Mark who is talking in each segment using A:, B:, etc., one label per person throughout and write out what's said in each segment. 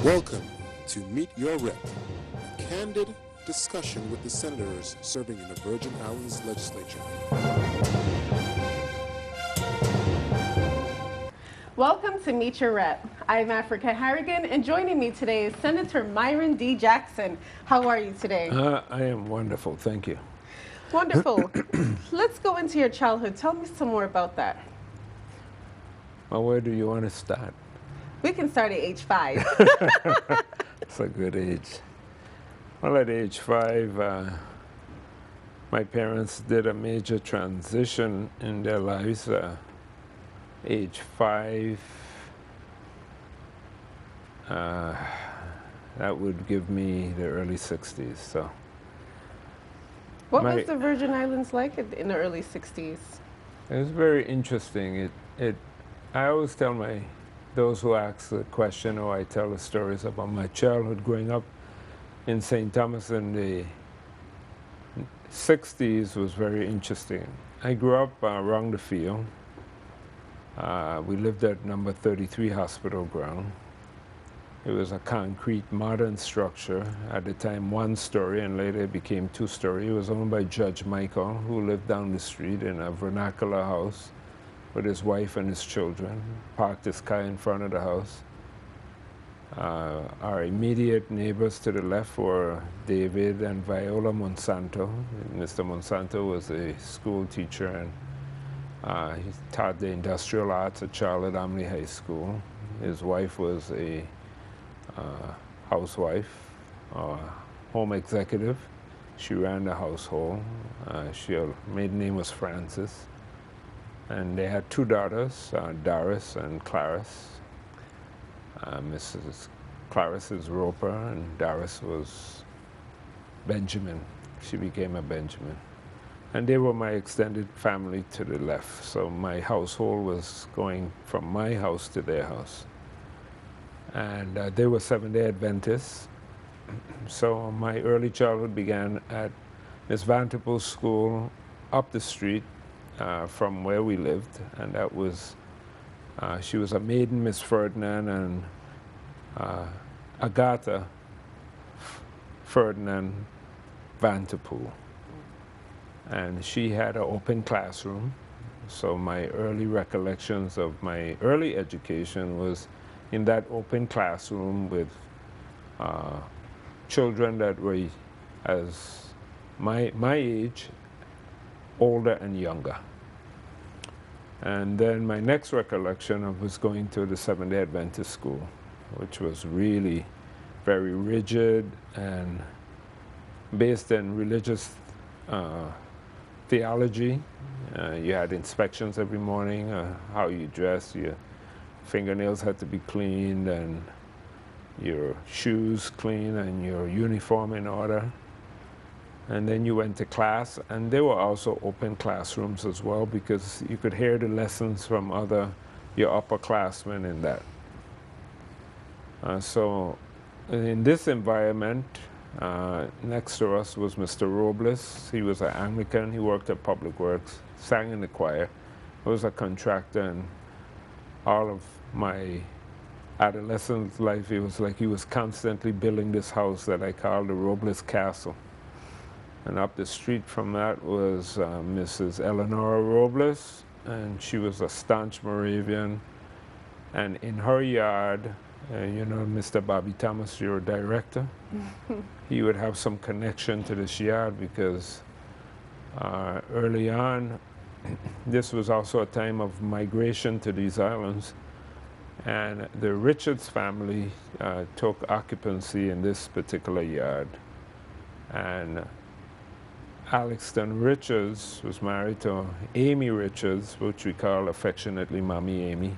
A: Welcome to Meet Your Rep, candid discussion with the senators serving in the Virgin Islands Legislature.
B: Welcome to Meet Your Rep. I'm Africah Harrigan, and joining me today is Senator Myron D. Jackson. How are you today?
C: I am wonderful, thank you.
B: Wonderful. Let's go into your childhood. Tell me some more about that.
C: Well, where do you want to start?
B: We can start at age 5.
C: It's a good age. Well, at age 5, my parents did a major transition in their lives. Age 5, that would give me the early 60s. So,
B: What was the Virgin Islands like in the early 60s?
C: It was very interesting. I always tell those who ask the question, or I tell the stories about my childhood growing up in St. Thomas in the 60s was very interesting. I grew up around the field. We lived at number 33 Hospital Ground. It was a concrete modern structure, at the time 1-story, and later it became 2-story. It was owned by Judge Michael, who lived down the street in a vernacular house with his wife and his children, parked his car in front of the house. Our immediate neighbors to the left were David and Viola Monsanto. Mr. Monsanto was a school teacher, and he taught the industrial arts at Charlotte Omni High School. His wife was a housewife, home executive. She ran the household. Her maiden name was Frances. And they had 2 daughters, Doris and Clarice. Mrs. Clarice is Roper, and Doris was Benjamin. She became a Benjamin. And they were my extended family to the left. So my household was going from my house to their house. And they were Seventh-day Adventists. So my early childhood began at Miss Vanderpool's school up the street from where we lived. And that was, she was a maiden, Miss Ferdinand, and Agatha Ferdinand Vanderpool. And she had an open classroom. So my early recollections of my early education was in that open classroom with children that were as my age, older and younger. And then my next recollection was going to the Seventh-day Adventist school, which was really very rigid and based in religious theology. You had inspections every morning, how you dressed, your fingernails had to be cleaned, and your shoes clean, and your uniform in order. And then you went to class, and there were also open classrooms as well, because you could hear the lessons from your upperclassmen in that. So in this environment, next to us was Mr. Robles. He was an Anglican. He worked at Public Works, sang in the choir. He was a contractor, and all of my adolescent life, it was like he was constantly building this house that I called the Robles Castle. And up the street from that was Mrs. Eleanor Robles, and she was a staunch Moravian. And in her yard, you know, Mr. Bobby Thomas, your director, he would have some connection to this yard because early on, this was also a time of migration to these islands. And the Richards family took occupancy in this particular yard. And Alexton Richards was married to Amy Richards, which we call affectionately Mommy Amy.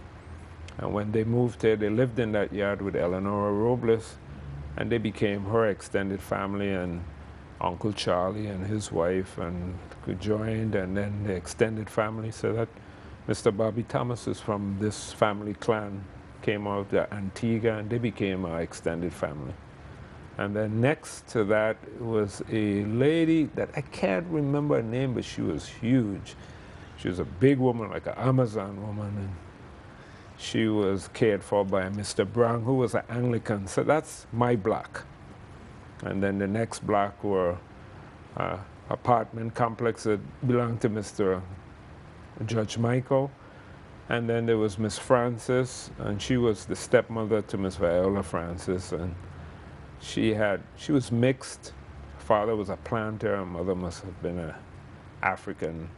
C: And when they moved here, they lived in that yard with Eleanor Robles, and they became her extended family, and Uncle Charlie and his wife and joined, and then the extended family. So that Mr. Bobby Thomas is from this family clan, came out of the Antigua, and they became our extended family. And then next to that was a lady that I can't remember her name, but she was huge. She was a big woman, like an Amazon woman. And she was cared for by Mr. Brown, who was an Anglican. So that's my block. And then the next block were apartment complex that belonged to Mr. Judge Michael. And then there was Miss Francis, and she was the stepmother to Miss Viola Francis. And she was mixed. Father was a planter, and mother must have been an African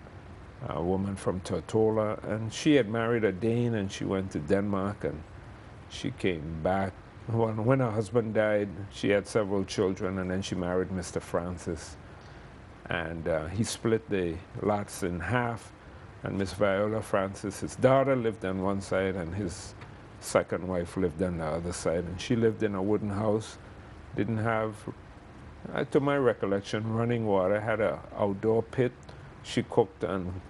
C: woman from Tortola. And she had married a Dane, and she went to Denmark, and she came back. When her husband died, she had several children, and then she married Mr. Francis. And he split the lots in half, and Miss Viola Francis, his daughter, lived on one side, and his second wife lived on the other side. And she lived in a wooden house, didn't have, to my recollection, running water, had an outdoor pit. She cooked on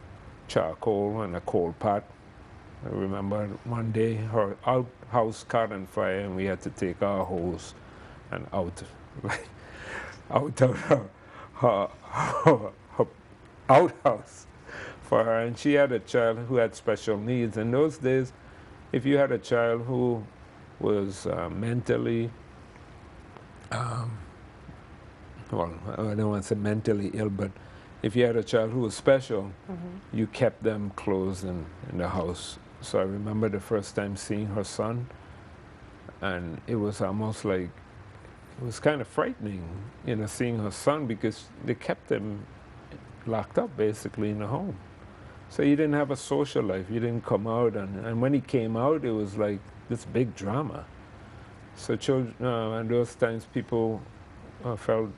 C: charcoal and a coal pot. I remember one day her outhouse caught on fire, and we had to take our hose and out of her outhouse for her. And she had a child who had special needs. In those days, if you had a child who was mentally, well, I don't want to say mentally ill, but if you had a child who was special, you kept them closed in the house. So I remember the first time seeing her son, and it was almost like, it was kind of frightening, you know, seeing her son, because they kept him locked up basically in the home. So you didn't have a social life, you didn't come out, and when he came out, it was like this big drama. So children, and those times people felt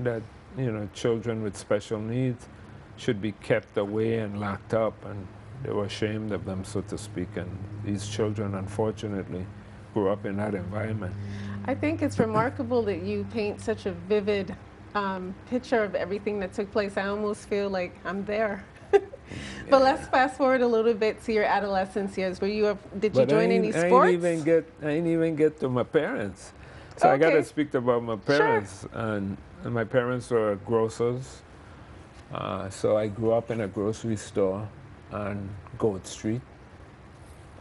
C: that, you know, children with special needs should be kept away and locked up, and they were ashamed of them, so to speak. And these children, unfortunately, grew up in that environment.
B: I think it's remarkable that you paint such a vivid picture of everything that took place. I almost feel like I'm there. But let's fast forward a little bit to your adolescence years. Did you join any sports?
C: I didn't even get to my parents. So I got to speak about my parents. Sure. And my parents were grocers. So I grew up in a grocery store on Goat Street.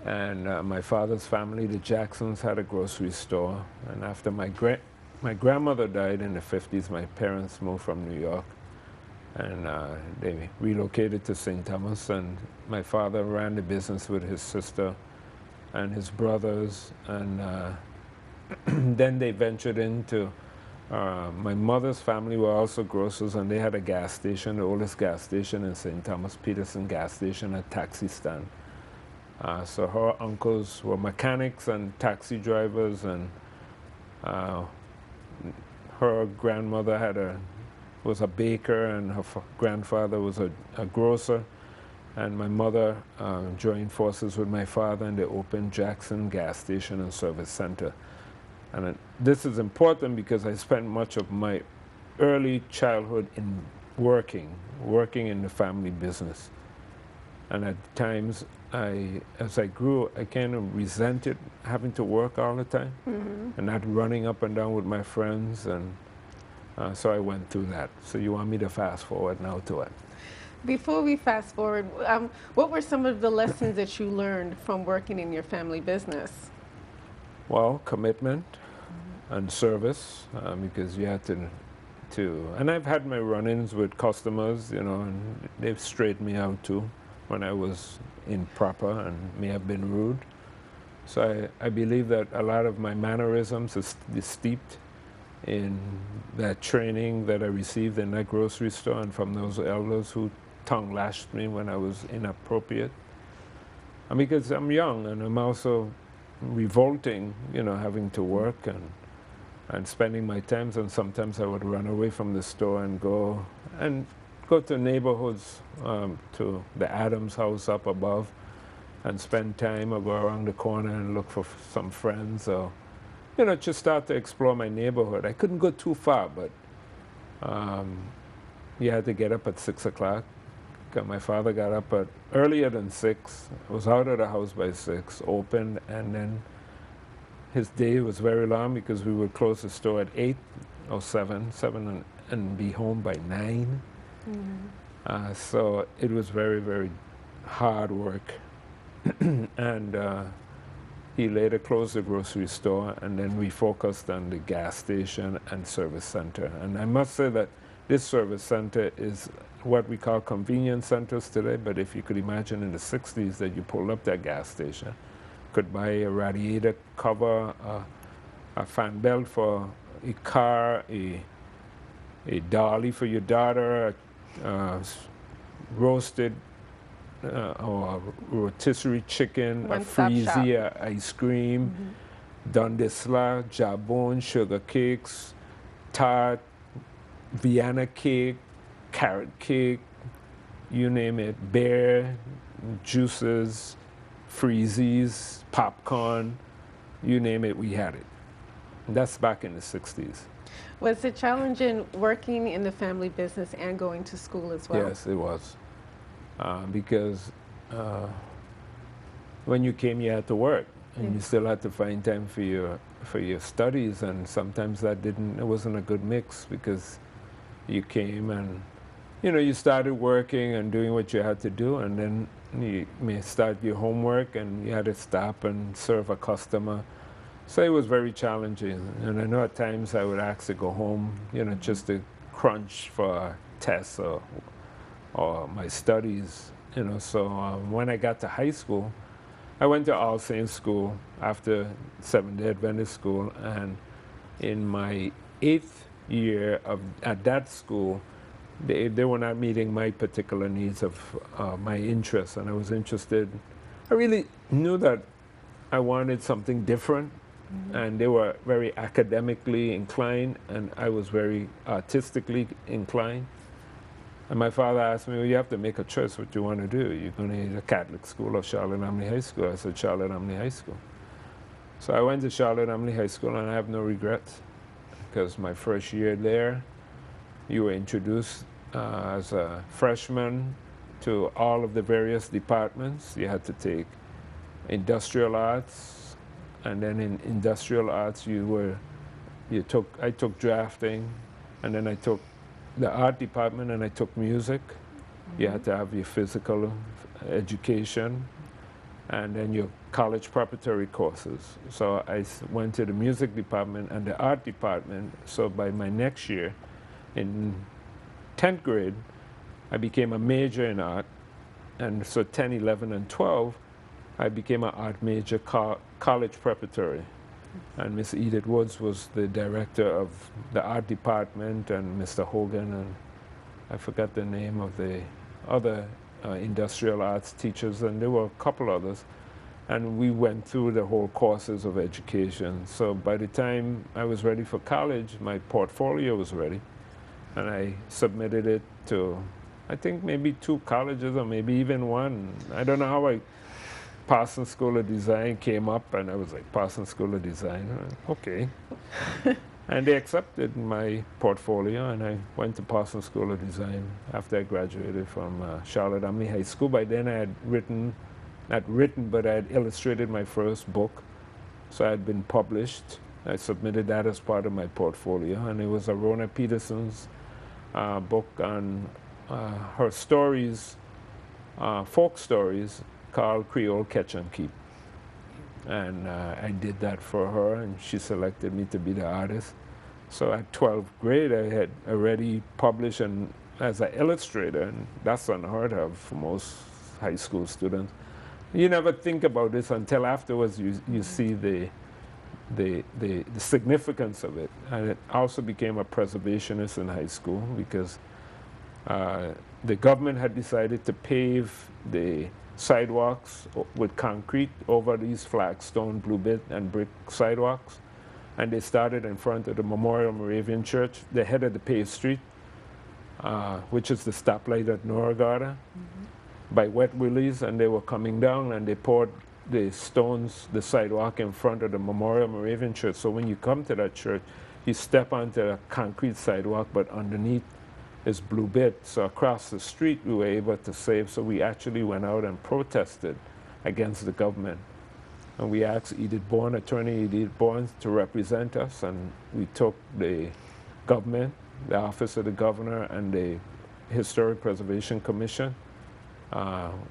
C: And my father's family, the Jacksons, had a grocery store. And after my grandmother died in the 50s, my parents moved from New York. And they relocated to St. Thomas. And my father ran the business with his sister and his brothers. And then they ventured into, my mother's family were also grocers, and they had a gas station, the oldest gas station in St. Thomas, Peterson gas station, a taxi stand. So her uncles were mechanics and taxi drivers, and her grandmother was a baker, and her grandfather was a grocer. And my mother joined forces with my father, and they opened Jackson Gas Station and Service Center. And this is important because I spent much of my early childhood in working in the family business. And at times, as I grew, I kind of resented having to work all the time and not running up and down with my friends. And so I went through that. So you want me to fast forward now to it?
B: Before we fast forward, what were some of the lessons that you learned from working in your family business?
C: Well, commitment and service, because you had to, and I've had my run-ins with customers, you know, and they've straightened me out too when I was improper and may have been rude. So I believe that a lot of my mannerisms is steeped in that training that I received in that grocery store and from those elders who tongue lashed me when I was inappropriate. And because I'm young and I'm also revolting, you know, having to work and spending my times, and sometimes I would run away from the store and go to neighborhoods, to the Adams house up above, and spend time, or go around the corner and look for some friends, or, you know, just start to explore my neighborhood. I couldn't go too far, but you had to get up at 6 o'clock. My father got up at earlier than 6. I was out of the house by 6, opened, and then his day was very long because we would close the store at 8 or 7 and be home by 9. So it was very, very hard work. And He later closed the grocery store, and then we focused on the gas station and service center. And I must say that this service center is what we call convenience centers today, but if you could imagine in the 60s that you pulled up that gas station, could buy a radiator cover, a fan belt for a car, a dolly for your daughter, roasted or rotisserie chicken, a freezy, ice cream, dundisla, jabon, sugar cakes, tart, Vienna cake, carrot cake, you name it, beer, juices, freezies, popcorn, you name it, we had it. And that's back in the 60s.
B: Was it challenging working in the family business and going to school as well?
C: Yes, it was. Because when you came, you had to work, and you still had to find time for your studies, and sometimes it wasn't a good mix, because you came and you started working and doing what you had to do, and then you may start your homework and you had to stop and serve a customer. So it was very challenging, and I know at times I would ask to go home, just to crunch for tests or my studies, So when I got to high school, I went to All Saints School after Seventh-day Adventist school, and in my 8th year at that school, they were not meeting my particular needs of my interests, and I was interested. I really knew that I wanted something different, and they were very academically inclined, and I was very artistically inclined. And my father asked me, well, you have to make a choice what you want to do. You're going to either Catholic school or Charlotte-Amalie High School. I said, Charlotte-Amalie High School. So I went to Charlotte-Amalie High School, and I have no regrets, because my first year there, you were introduced as a freshman to all of the various departments. You had to take industrial arts, and then in industrial arts I took drafting, and then I took the art department, and I took music. You had to have your physical education, and then your college preparatory courses. So I went to the music department and the art department. So by my next year, in 10th grade, I became a major in art. And so 10, 11, and 12, I became an art major college preparatory. And Miss Edith Woods was the director of the art department, and Mr. Hogan, and I forgot the name of the other industrial arts teachers, and there were a couple others. And we went through the whole courses of education. So by the time I was ready for college, my portfolio was ready. And I submitted it to, I think, maybe 2 colleges or maybe even 1. I don't know how Parsons School of Design came up, and I was like, Parsons School of Design? Okay. And they accepted my portfolio, and I went to Parsons School of Design after I graduated from Charlotte-Amalie High School. By then I had not written, but I had illustrated my first book. So I had been published. I submitted that as part of my portfolio, and it was Arona Peterson's book on her stories, folk stories, called Creole Catch and Keep. And I did that for her, and she selected me to be the artist. So at 12th grade, I had already published as an illustrator, and that's unheard of for most high school students. You never think about this until afterwards you see the significance of it. And it also became a preservationist in high school, because the government had decided to pave the sidewalks with concrete over these flagstone, blue bit, and brick sidewalks. And they started in front of the Memorial Moravian Church, the head of the paved street, which is the stoplight at Noragata, by Wet Willie's, and they were coming down, and they poured the stones, the sidewalk in front of the Memorial Moravian Church. So when you come to that church, you step onto a concrete sidewalk, but underneath is blue bit. So across the street we were able to save. So we actually went out and protested against the government. And we asked Attorney Edith Bourne to represent us, and we took the government, the Office of the Governor, and the Historic Preservation Commission.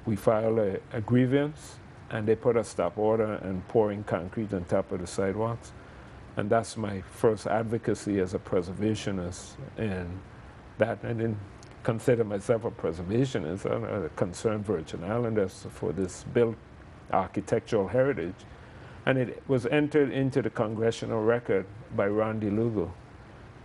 C: We filed a grievance, and they put a stop order and pouring concrete on top of the sidewalks. And that's my first advocacy as a preservationist. And that I didn't consider myself a preservationist. I'm a concerned Virgin Islanders for this built architectural heritage. And it was entered into the congressional record by Ron DeLugo.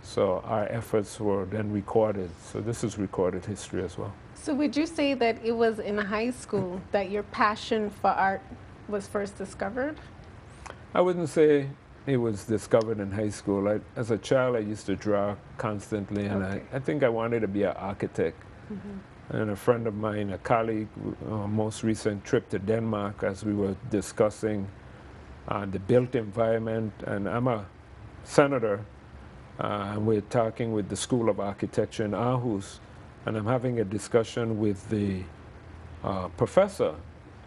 C: So our efforts were then recorded. So this is recorded history as well.
B: So would you say that it was in high school that your passion for art was first discovered?
C: I wouldn't say it was discovered in high school. As a child, I used to draw constantly, and I think I wanted to be an architect. And a friend of mine, a colleague, most recent trip to Denmark, as we were discussing the built environment, and I'm a senator, and we're talking with the School of Architecture in Aarhus, and I'm having a discussion with the professor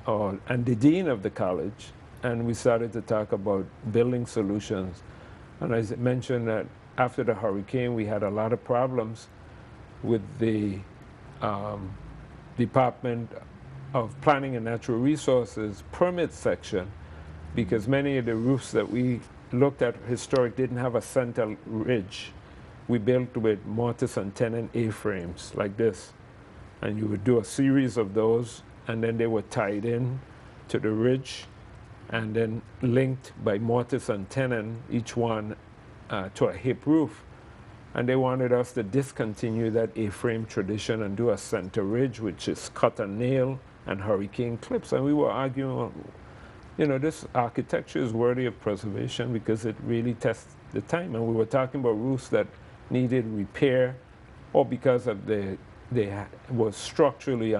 C: and the dean of the college, and we started to talk about building solutions. And I mentioned that after the hurricane, we had a lot of problems with the Department of Planning and Natural Resources permit section, because many of the roofs that we looked at historic didn't have a center ridge. We built with mortise and tenon A-frames like this. And you would do a series of those, and then they were tied in to the ridge and then linked by mortise and tenon, each one to a hip roof. And they wanted us to discontinue that A-frame tradition and do a center ridge, which is cut and nail and hurricane clips. And we were arguing, you know, this architecture is worthy of preservation because it really tests the time. And we were talking about roofs that needed repair, or because of they were structurally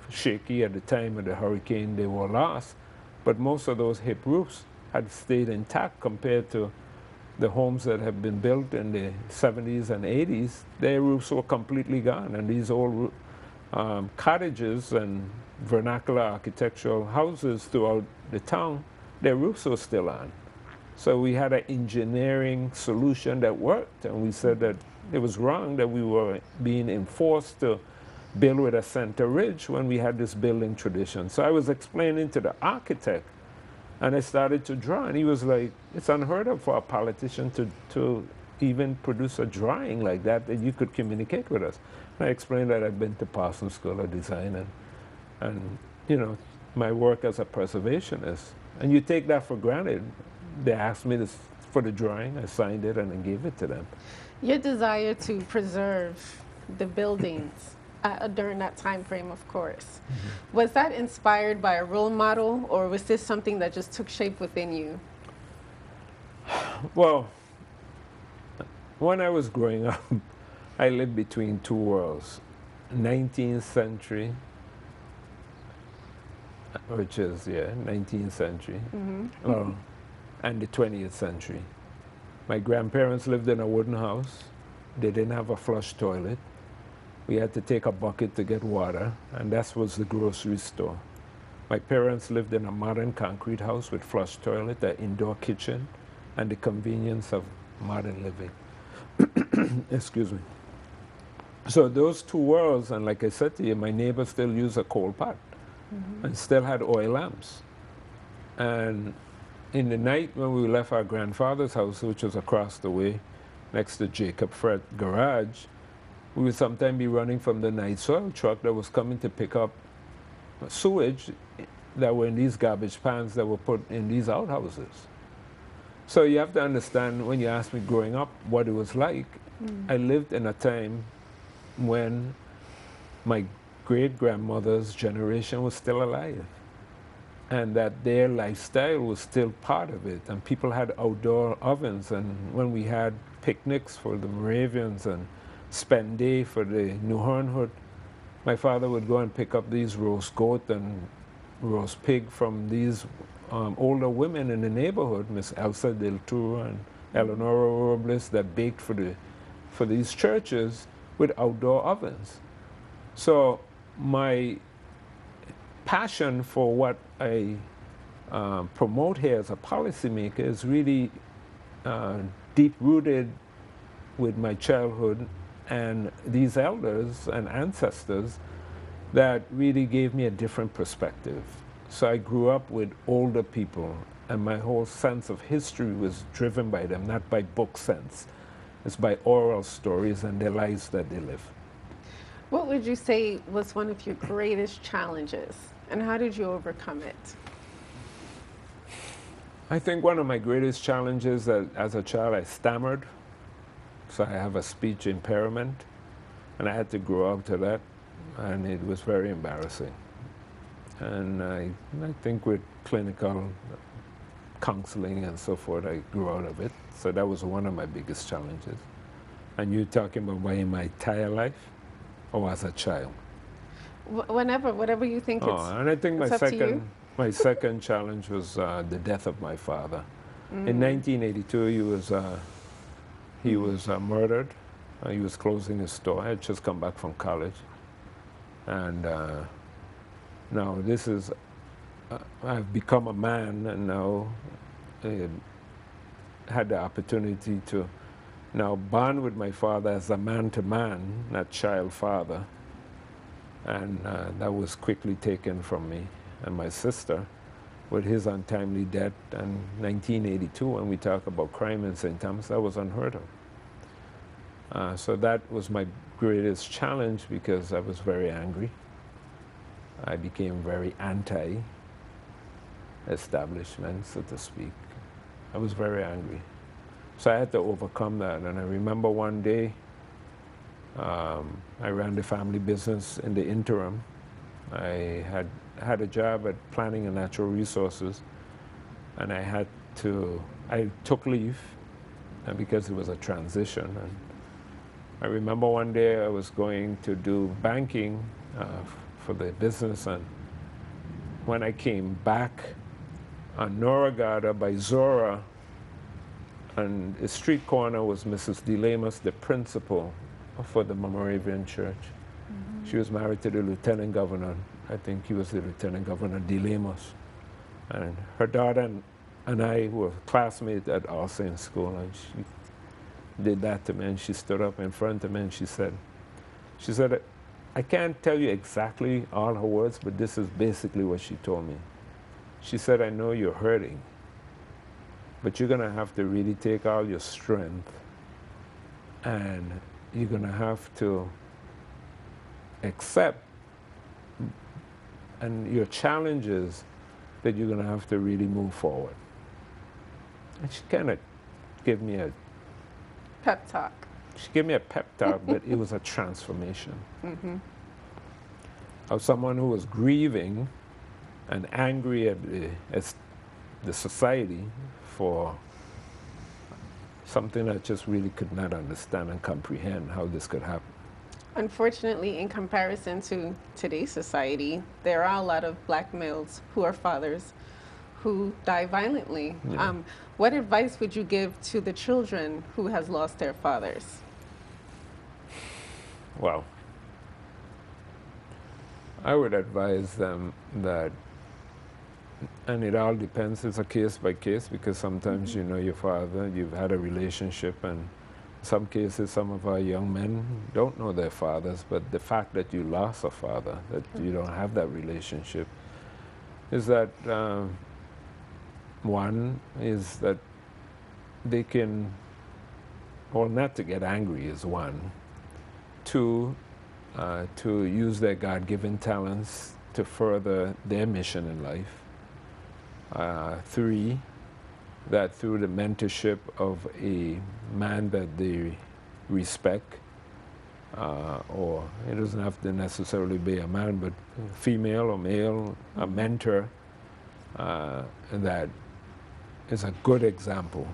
C: shaky at the time of the hurricane, they were lost. But most of those hip roofs had stayed intact compared to the homes that have been built in the 70s and 80s. Their roofs were completely gone, and these old cottages and vernacular architectural houses throughout the town, their roofs were still on. So we had an engineering solution that worked, and we said that it was wrong that we were being enforced to build with a center ridge when we had this building tradition. So I was explaining to the architect, and I started to draw, and he was like, it's unheard of for a politician to even produce a drawing like that you could communicate with us. And I explained that I'd been to Parsons School of Design and you know, my work as a preservationist. And you take that for granted. They asked me this for the drawing, I signed it and I gave it to them.
B: Your desire to preserve the buildings during that time frame, of course, was that inspired by a role model, or was this something that just took shape within you?
C: Well, when I was growing up, I lived between two worlds. 19th century, which is, 19th century, and the 20th century. My grandparents lived in a wooden house. They didn't have a flush toilet. We had to take a bucket to get water, and that was the grocery store. My parents lived in a modern concrete house with flush toilet, an indoor kitchen, and the convenience of modern living. Excuse me. So those two worlds, and like I said to you, my neighbor still used a coal pot and still had oil lamps. And in the night when we left our grandfather's house, which was across the way, next to Jacob Fred Garage, we would sometimes be running from the night soil truck that was coming to pick up sewage that were in these garbage pans that were put in these outhouses. So you have to understand, when you ask me growing up what it was like, I lived in a time when my great-grandmother's generation was still alive, and that their lifestyle was still part of it, and people had outdoor ovens, and when we had picnics for the Moravians and spend day for the New Herrnhut, my father would go and pick up these roast goat and roast pig from these older women in the neighborhood, Miss Elsa Del Toro and Eleonora Robles, that baked for these churches with outdoor ovens. So my passion for what I promote here as a policymaker is really deep-rooted with my childhood and these elders and ancestors that really gave me a different perspective. So I grew up with older people, and my whole sense of history was driven by them, not by book sense. It's by oral stories and the lives that they live.
B: What would you say was one of your greatest challenges, and how did you overcome it?
C: I think one of my greatest challenges that as a child I stammered, so I have a speech impairment, and I had to grow up to that, and it was very embarrassing. And I think with clinical counseling and so forth, I grew out of it. So that was one of my biggest challenges. And you're talking about my entire life, or as a child?
B: Whenever, whatever you think
C: and I think my second challenge was the death of my father. In 1982, he was murdered. He was closing his store. I had just come back from college. And now this is, I've become a man, and now had the opportunity to now bond with my father as a man-to-man, not child-father. And that was quickly taken from me and my sister with his untimely death in 1982. When we talk about crime in St. Thomas, that was unheard of. So that was my greatest challenge, because I was very angry. I became very anti-establishment, so to speak. I was very angry. So I had to overcome that. And I remember one day, I ran the family business in the interim. I had a job at Planning and Natural Resources, and I took leave, and because it was a transition. And I remember one day I was going to do banking for the business, and when I came back on Noragada by Zora, and the street corner was Mrs. DeLamus, the principal for the Moravian Church. She was married to the Lieutenant Governor. I think he was the Lieutenant Governor DeLamus. And her daughter and I were classmates at All Saints School, and she did that to me, and she stood up in front of me and she said, I can't tell you exactly all her words, but this is basically what she told me. She said, I know you're hurting, but you're going to have to really take all your strength, and you're going to have to accept and your challenges, that you're going to have to really move forward. And she kind of gave me a
B: pep talk.
C: She gave me a pep talk, but it was a transformation. Of someone who was grieving and angry at the society for something that just really could not understand and comprehend how this could happen.
B: Unfortunately, in comparison to today's society, there are a lot of black males who are fathers who die violently.
C: Yeah.
B: What advice would you give to the children who has lost their fathers?
C: Well, I would advise them that, and it all depends, it's a case by case, because sometimes you know your father, you've had a relationship, and in some cases some of our young men don't know their fathers, but the fact that you lost a father, that you don't have that relationship, is that one is that they can, well, not to get angry is one. Two, to use their God-given talents to further their mission in life. Three, that through the mentorship of a man that they respect, or it doesn't have to necessarily be a man, but female or male, a mentor that is a good example,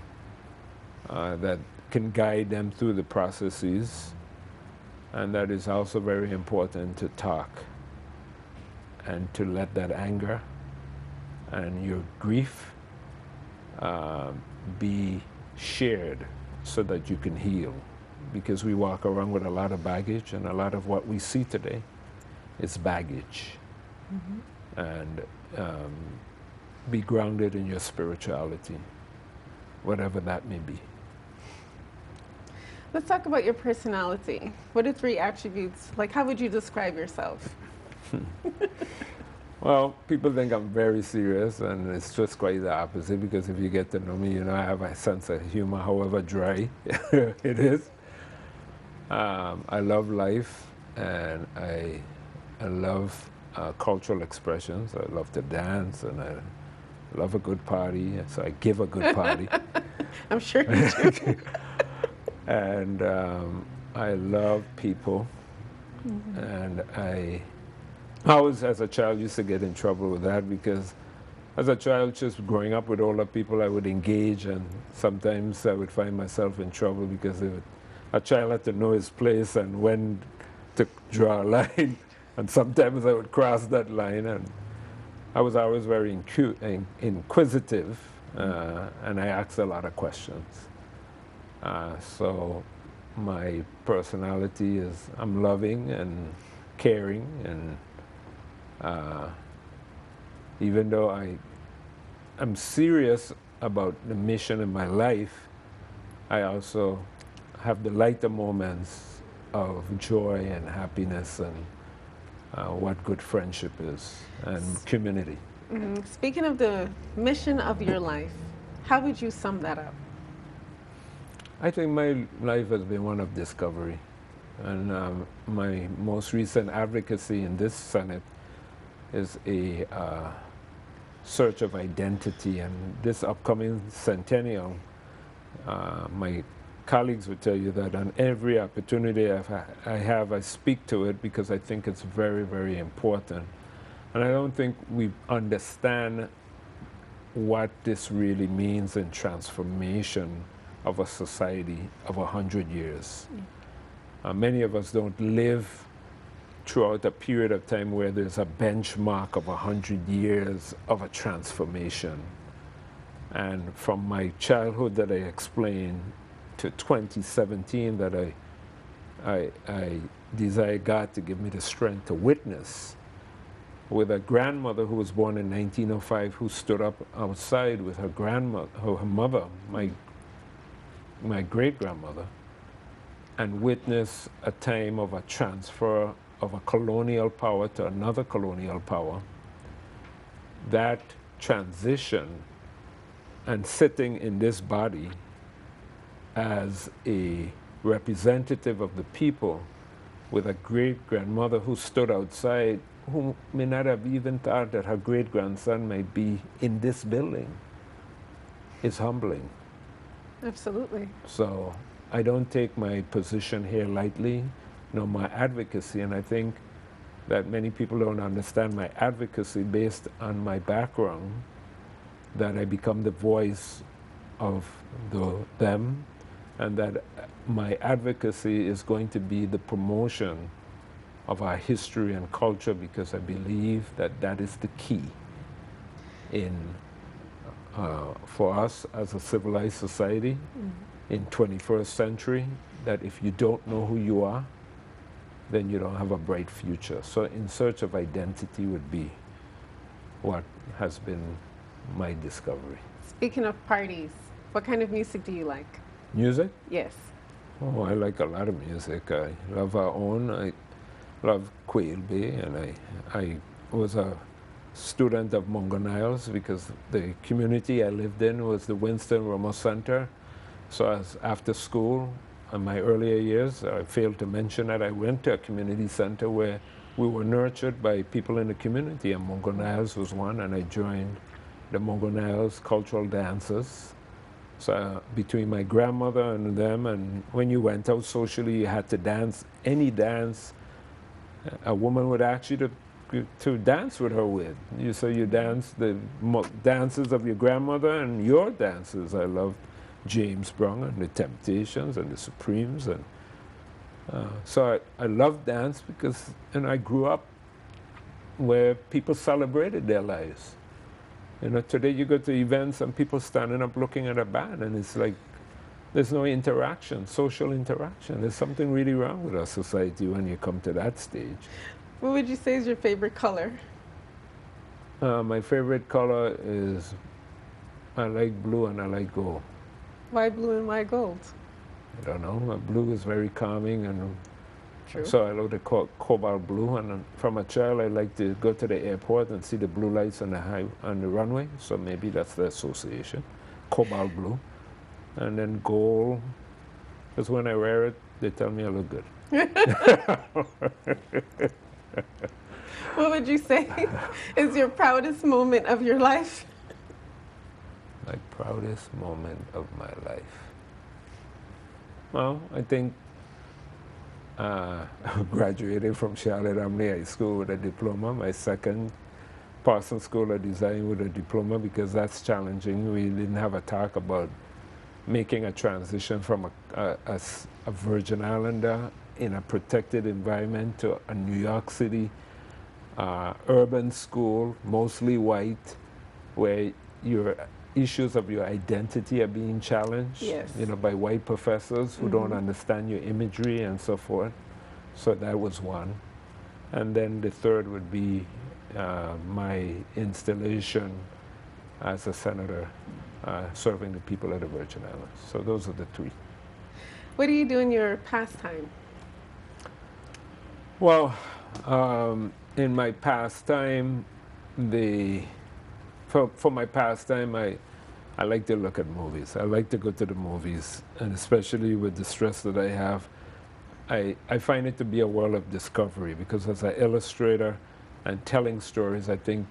C: that can guide them through the processes. And that is also very important, to talk and to let that anger and your grief be shared so that you can heal. Because we walk around with a lot of baggage, and a lot of what we see today is baggage. And be grounded in your spirituality, whatever that may be.
B: Let's talk about your personality. What are 3 attributes? Like, how would you describe yourself?
C: Well, people think I'm very serious, and it's just quite the opposite, because if you get to know me, you know I have a sense of humor, however dry it is. I love life, and I love cultural expressions. I love to dance, and I love a good party, so I give a good party.
B: I'm sure you do.
C: And I love people, and I always, as a child, used to get in trouble with that, because as a child, just growing up with older people, I would engage, and sometimes I would find myself in trouble because a child had to know his place and when to draw a line, and sometimes I would cross that line, and I was always very inquisitive, and I asked a lot of questions. So my personality is I'm loving and caring, and even though I'm serious about the mission in my life, I also have the lighter moments of joy and happiness, and what good friendship is, and community.
B: Speaking of the mission of your life, how would you sum that up?
C: I think my life has been one of discovery, and my most recent advocacy in this Senate is a search of identity. And this upcoming centennial, my colleagues would tell you that on every opportunity I have, I speak to it, because I think it's very, very important. And I don't think we understand what this really means in transformation of a society of 100 years. Many of us don't live throughout a period of time where there's a benchmark of 100 years of a transformation. And from my childhood that I explained to 2017 that I desire God to give me the strength to witness, with a grandmother who was born in 1905, who stood up outside with her grandmother, her mother, my great-grandmother, and witness a time of a transfer of a colonial power to another colonial power. That transition, and sitting in this body as a representative of the people, with a great-grandmother who stood outside, who may not have even thought that her great-grandson might be in this building, is humbling.
B: Absolutely.
C: So I don't take my position here lightly, nor my advocacy, and I think that many people don't understand my advocacy based on my background, that I become the voice of them, and that my advocacy is going to be the promotion of our history and culture, because I believe that that is the key for us as a civilized society in 21st century, that if you don't know who you are, then you don't have a bright future. So In Search of Identity would be what has been my discovery.
B: Speaking of parties, what kind of music do you like?
C: Music?
B: Yes.
C: Oh, I like a lot of music. I love our own. I love Quail Bay, and I was a student of Mungo Niles, because the community I lived in was the Winston Ramos Center. So as after school, in my earlier years, I failed to mention that I went to a community center where we were nurtured by people in the community, and Mungo Niles was one, and I joined the Mungo Niles cultural dances. So between my grandmother and them, and when you went out socially, you had to dance any dance a woman would ask you to dance with her with. So you dance the dances of your grandmother and your dances. I loved James Brown and the Temptations and the Supremes, and so I love dance because I grew up where people celebrated their lives. Today you go to events and people standing up looking at a band, and it's like there's no interaction, social interaction. There's something really wrong with our society when you come to that stage.
B: What would you say is your favorite color?
C: My favorite color is, I like blue and I like gold.
B: Why blue and why gold?
C: I don't know. Blue is very calming, and
B: True.
C: So I love the cobalt blue, and from a child I like to go to the airport and see the blue lights on the runway, so maybe that's the association. Cobalt blue. And then gold, because when I wear it, they tell me I look good.
B: What would you say is your proudest moment of your life?
C: My proudest moment of my life. Well, I think graduating from Charlotte Amley High School with a diploma, my second Parsons School of Design with a diploma, because that's challenging. We didn't have a talk about making a transition from a Virgin Islander in a protected environment to a New York City urban school, mostly white, where your issues of your identity are being challenged,
B: yes,
C: by white professors who don't understand your imagery and so forth. So that was one. And then the third would be my installation as a senator serving the people of the Virgin Islands. So those are the three.
B: What do you do in your pastime?
C: Well, in my pastime, for my pastime, I like to look at movies. I like to go to the movies, and especially with the stress that I have, I find it to be a world of discovery, because as an illustrator and telling stories, I think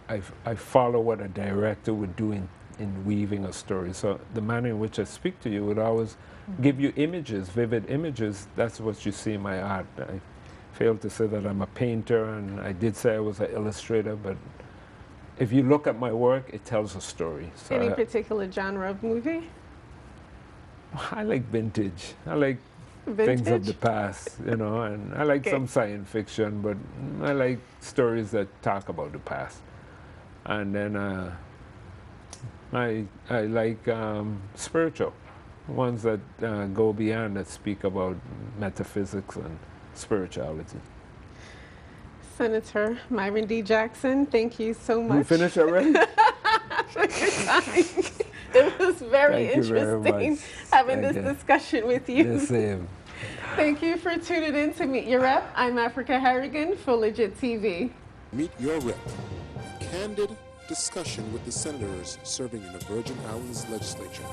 C: I follow what a director would do in weaving a story. So the manner in which I speak to you would always give you images, vivid images. That's what you see in my art. I failed to say that I'm a painter, and I did say I was an illustrator, but if you look at my work, it tells a story. So
B: Any particular genre of movie?
C: I like vintage. I like
B: Vintage?
C: things of the past, and I like some science fiction, but I like stories that talk about the past. And then I like spiritual, ones that go beyond, that speak about metaphysics and spirituality.
B: Senator Myron D. Jackson, thank you so much.
C: You finished already?
B: For your time. It was very
C: Thank you very
B: interesting
C: much.
B: having this discussion with you.
C: The same.
B: Thank you for tuning in to Meet Your Rep. I'm Africah Harrigan for Legit TV.
A: Meet Your Rep. Candid discussion with the senators serving in the Virgin Islands Legislature.